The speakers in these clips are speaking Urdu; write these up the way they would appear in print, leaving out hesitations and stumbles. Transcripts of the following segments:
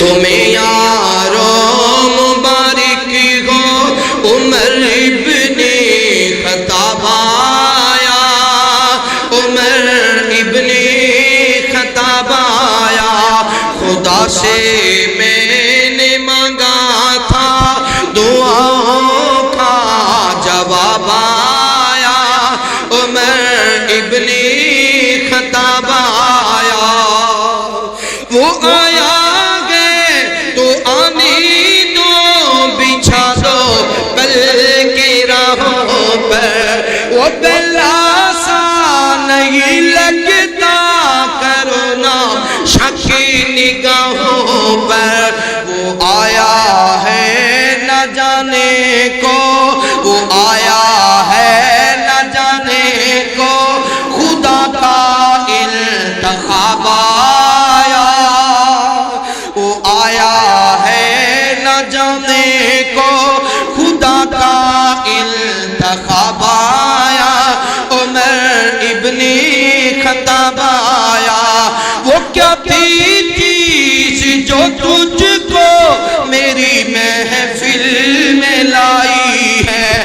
تمہیں یاروں مبارک ہو عمر ابن خطاب آیا عمر ابن خطاب آیا خدا سے میں نے مانگا تھا دعاؤں کا جواب آیا عمر ابن خطاب آیا وہ آیا گئے تو آنے دو بچھا دو کل کے راہوں پر وہ بلا سا نہیں لگتا کرونا شک نگاہوں پر وہ آیا ہے نہ جانے کو وہ آیا ہے نہ جانے کو خدا کا انتخاب آیا وہ آیا ہے نہ جانے کو خدا کا انتخاب آیا عمر ابن خطاب آیا وہ کیا تھی چیز جو تجھ کو میری محفل میں لائی ہے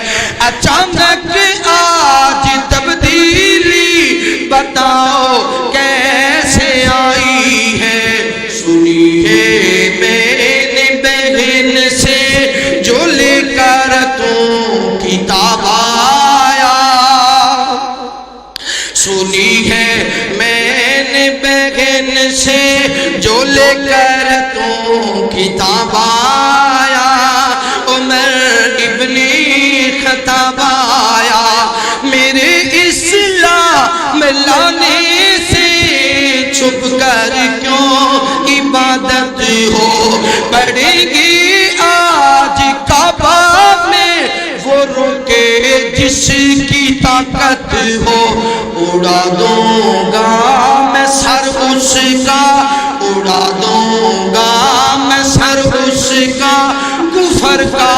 اچانک آج تبدیلی بتاؤ کیسے آئی ہے سنی ہے میں نے بہن سے جو لے کر تو کتاب آیا سنی ہے میں نے بہن سے جو لے کر تو کتاب آیا عمر ابن خطاب آیا میرے اسلام لانے سے چھپ کر کیوں عبادت ہو بڑھے گی آج کعبہ میں وہ رکے جس کی طاقت ہو اڑا دوں گا میں سر اس کا اڑا دوں گا میں سر اس کا کفر کا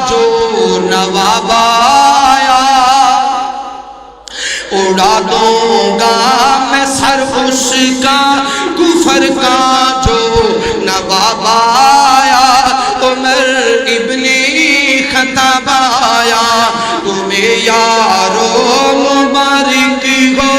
جو نواب آیا اڑا دوں گا میں سر اس کا کفر کا جو نواب آیا عمر ابن خطاب آیا تمہیں یاروں مبارک ہو